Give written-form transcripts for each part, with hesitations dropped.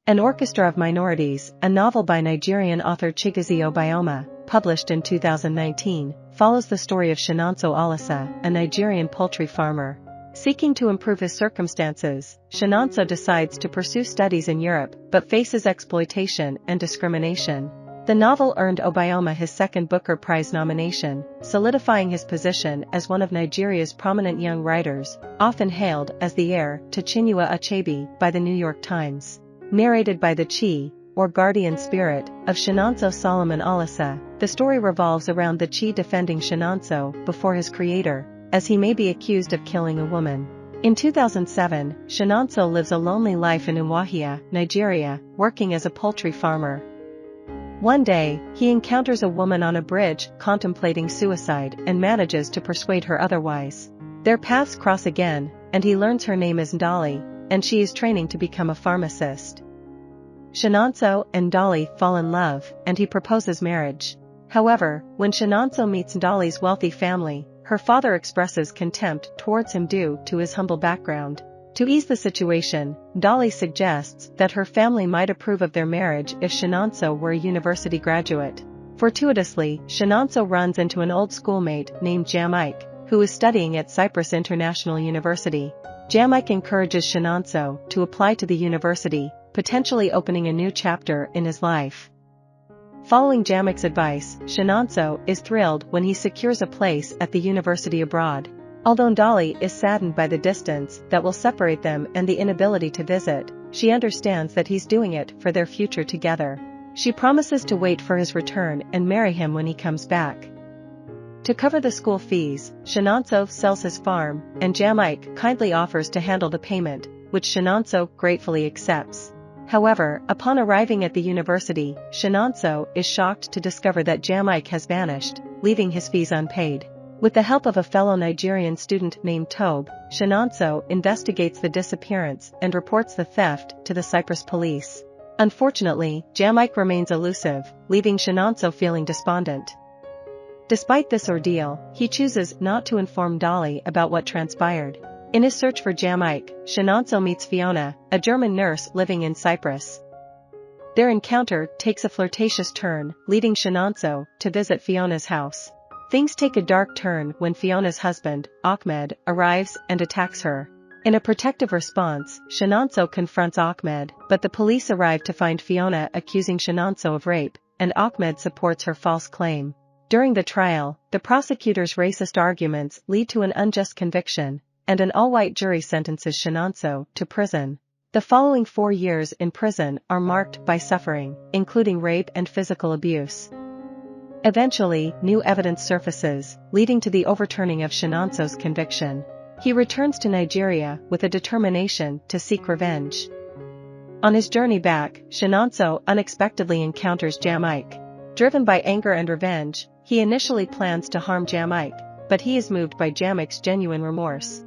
An Orchestra of Minorities, a novel by Nigerian author Chigozie Obioma, published in 2019, follows the story of Chinonso a Nigerian poultry farmer. Seeking to improve his circumstances, Chinonso decides to pursue studies in Europe but faces exploitation and discrimination. The novel earned Obioma his second Booker Prize nomination, solidifying his position as one of Nigeria's prominent young writers, often hailed as the heir to Chinua Achebe by the New York Times. Narrated by the Chi, or guardian spirit, of Chinonso Solomon Olisa, the story revolves around the Chi defending Chinonso before his creator, as he may be accused of killing a woman. In 2007, Chinonso lives a lonely life in Umuahia, Nigeria, working as a poultry farmer. One day, he encounters a woman on a bridge contemplating suicide and manages to persuade her otherwise. Their paths cross again, and he learns her name is Ndali, and she is training to become a pharmacist. Chinonso and Ndali fall in love, and he proposes marriage. However, when Chinonso meets Ndali's wealthy family, her father expresses contempt towards him due to his humble background. To ease the situation, Ndali suggests that her family might approve of their marriage if Chinonso were a university graduate. Fortuitously, Chinonso runs into an old schoolmate named Jamike, who is studying at Cyprus International University. Jamike encourages Chinonso to apply to the university, potentially opening a new chapter in his life. Following Jamike's advice, Chinonso is thrilled when he secures a place at the university abroad. Although Ndali is saddened by the distance that will separate them and the inability to visit, she understands that he's doing it for their future together. She promises to wait for his return and marry him when he comes back. To cover the school fees, Chinonso sells his farm, and Jamike kindly offers to handle the payment, which Chinonso gratefully accepts. However, upon arriving at the university, Chinonso is shocked to discover that Jamike has vanished, leaving his fees unpaid. With the help of a fellow Nigerian student named Tobe, Chinonso investigates the disappearance and reports the theft to the Cyprus police. Unfortunately, Jamike remains elusive, leaving Chinonso feeling despondent. Despite this ordeal, he chooses not to inform Ndali about what transpired. In his search for Jamike, Chinonso meets Fiona, a German nurse living in Cyprus. Their encounter takes a flirtatious turn, leading Chinonso to visit Fiona's house. Things take a dark turn when Fiona's husband, Ahmed, arrives and attacks her. In a protective response, Chinonso confronts Ahmed, but the police arrive to find Fiona accusing Chinonso of rape, and Ahmed supports her false claim. During the trial, the prosecutor's racist arguments lead to an unjust conviction, and an all-white jury sentences Chinonso to prison. The following 4 years in prison are marked by suffering, including rape and physical abuse. Eventually, new evidence surfaces, leading to the overturning of Chinonso's conviction. He returns to Nigeria with a determination to seek revenge. On his journey back, Chinonso unexpectedly encounters Jamike. Driven by anger and revenge, he initially plans to harm Jamike, but he is moved by Jamike's genuine remorse.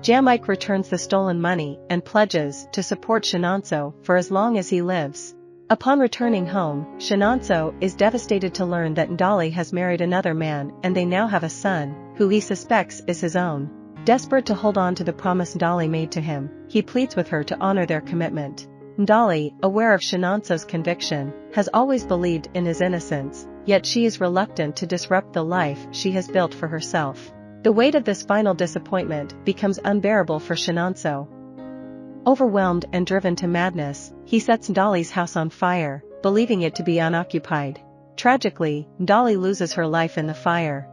Jamike returns the stolen money and pledges to support Chinonso for as long as he lives. Upon returning home, Chinonso is devastated to learn that Ndali has married another man and they now have a son, who he suspects is his own. Desperate to hold on to the promise Ndali made to him, he pleads with her to honor their commitment. Ndali, aware of Chinonso's conviction, has always believed in his innocence, yet she is reluctant to disrupt the life she has built for herself. The weight of this final disappointment becomes unbearable for Chinonso. Overwhelmed and driven to madness, he sets Ndali's house on fire, believing it to be unoccupied. Tragically, Ndali loses her life in the fire.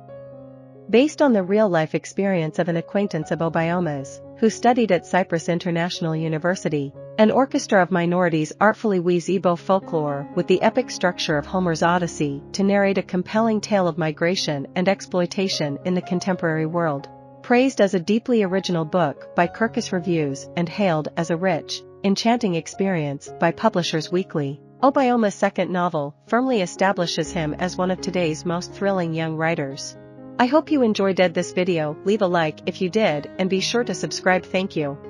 Based on the real-life experience of an acquaintance of Obioma's, who studied at Cyprus International University, an Orchestra of Minorities artfully weaves Igbo folklore with the epic structure of Homer's Odyssey to narrate a compelling tale of migration and exploitation in the contemporary world. Praised as a deeply original book by Kirkus Reviews and hailed as a rich, enchanting experience by Publishers Weekly, Obioma's second novel firmly establishes him as one of today's most thrilling young writers. I hope you enjoyed this video. Leave a like if you did and be sure to subscribe. Thank you.